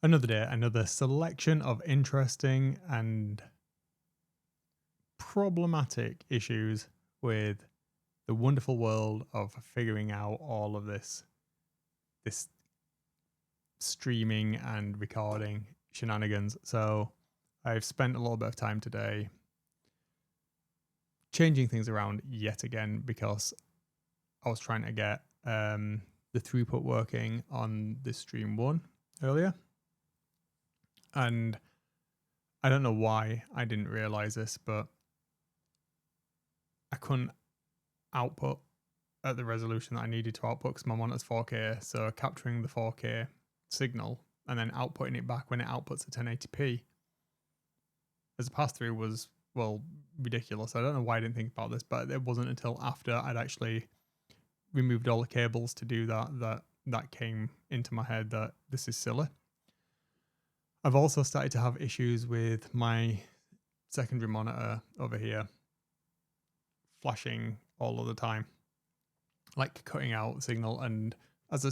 Another day, another selection of interesting and problematic issues with the wonderful world of figuring out all of this streaming and recording shenanigans. So I've spent a little bit of time today changing things around yet again because I was trying to get the throughput working on the stream one earlier. And I don't know why I didn't realize this, but I couldn't output at the resolution that I needed to output because my monitor's 4K. So capturing the 4K signal and then outputting it back when it outputs at 1080p as a pass through was, well, ridiculous. I don't know why I didn't think about this, but it wasn't until after I'd actually removed all the cables to do that came into my head that this is silly. I've also started to have issues with my secondary monitor over here flashing all of the time, like cutting out signal. And as I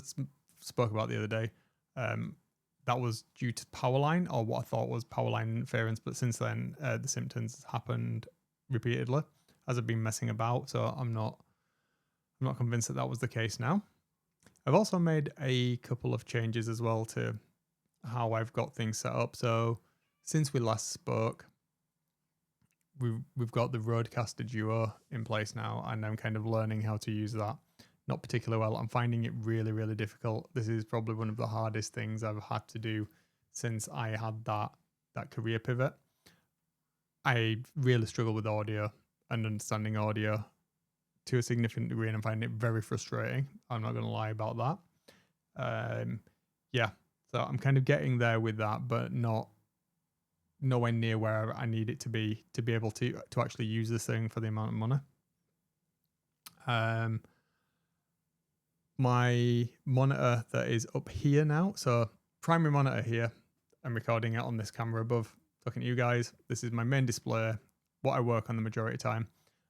spoke about the other day, that was due to power line, or what I thought was power line interference. But since then, the symptoms happened repeatedly as I've been messing about. So I'm not convinced that was the case now. I've also made a couple of changes as well to how I've got things set up. So since we last spoke, we've got the Rodecaster Duo in place now, and I'm kind of learning how to use that. Not particularly well. I'm finding it really, really difficult. This is probably one of the hardest things I've had to do since I had that career pivot. I really struggle with audio and understanding audio to a significant degree, and I'm finding it very frustrating. I'm not going to lie about that. Yeah, so I'm kind of getting there with that, but nowhere near where I need it to be able to actually use this thing for the amount of money. My monitor that is up here now, so primary monitor here, I'm recording it on this camera above, looking at you guys. This is my main display, what I work on the majority of the time.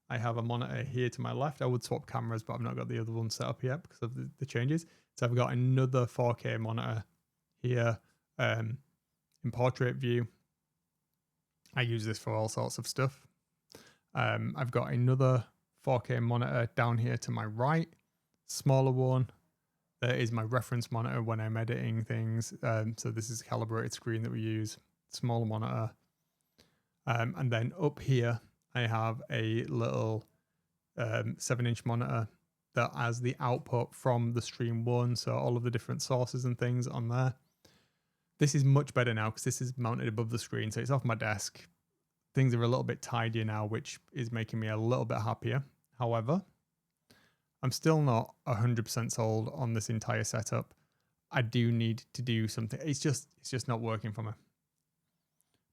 I have a monitor here to my left. I would swap cameras, but I've not got the other one set up yet because of the changes. So I've got another 4K monitor here in portrait view. I use this for all sorts of stuff. I've got another 4K monitor down here to my right, smaller one. That is my reference monitor when I'm editing things. So this is a calibrated screen that we use, smaller monitor. And then up here, I have a little 7-inch monitor that has the output from the stream one. So all of the different sources and things on there. This is much better now because this is mounted above the screen. So it's off my desk. Things are a little bit tidier now, which is making me a little bit happier. However, I'm still not 100% sold on this entire setup. I do need to do something. It's just not working for me.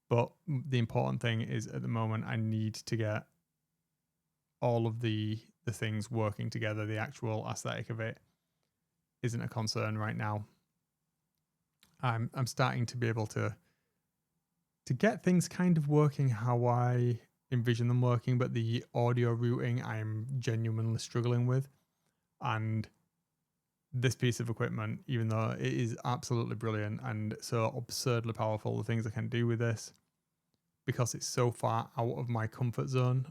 But the important thing is at the moment, I need to get all of the things working together. The actual aesthetic of it isn't a concern right now. I'm starting to be able to get things kind of working how I envision them working, but the audio routing I'm genuinely struggling with. And this piece of equipment, even though it is absolutely brilliant and so absurdly powerful, the things I can do with this, because it's so far out of my comfort zone,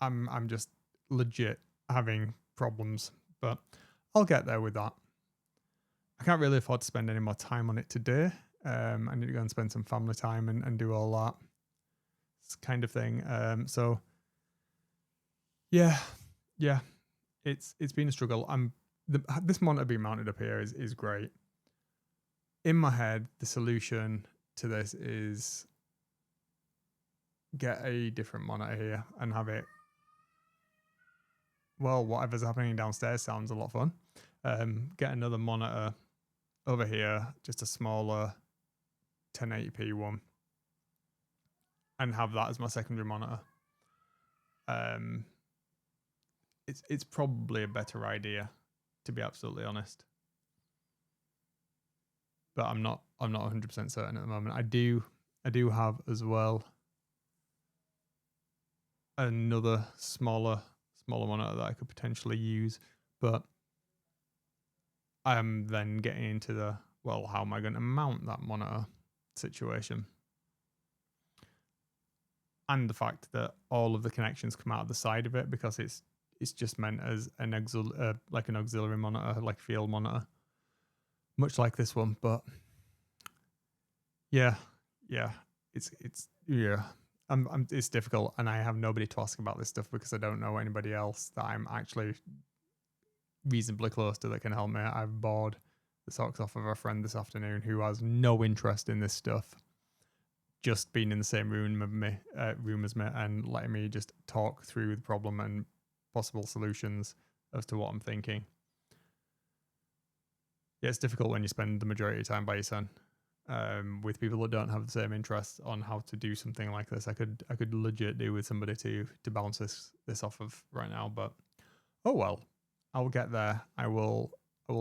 I'm just legit having problems. But I'll get there with that. I can't really afford to spend any more time on it today. I need to go and spend some family time and do all that kind of thing. So yeah, it's been a struggle. This monitor being mounted up here is great. In my head, the solution to this is get a different monitor here and have it. Well, whatever's happening downstairs sounds a lot of fun. Get another monitor over here, just a smaller 1080p one, and have that as my secondary monitor. It's probably a better idea, to be absolutely honest. But I'm not 100% certain at the moment. I do have as well another smaller monitor that I could potentially use, but I'm then getting into well, how am I going to mount that monitor situation? And the fact that all of the connections come out of the side of it, because it's just meant as an like an auxiliary monitor, like field monitor, much like this one. But yeah, it's yeah. It's difficult, and I have nobody to ask about this stuff because I don't know anybody else that I'm actually reasonably close to that can help me. I've bored the socks off of a friend this afternoon who has no interest in this stuff, just being in the same room as me and letting me just talk through the problem and possible solutions as to what I'm thinking. Yeah, it's difficult when you spend the majority of your time by yourself with people that don't have the same interests on how to do something like this. I could legit do with somebody to bounce this off of right now, but oh well, I'll get there. I will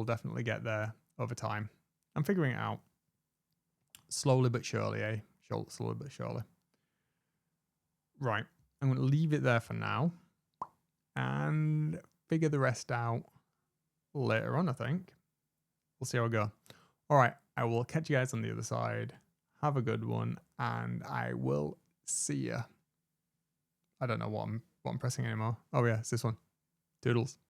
definitely get there over time. I'm figuring it out slowly but surely, eh? Slowly but surely. Right, I'm going to leave it there for now and figure the rest out later on, I think. We'll see how we go. All right, I will catch you guys on the other side. Have a good one, and I will see you. I don't know what I'm pressing anymore. Oh yeah, it's this one. Toodles.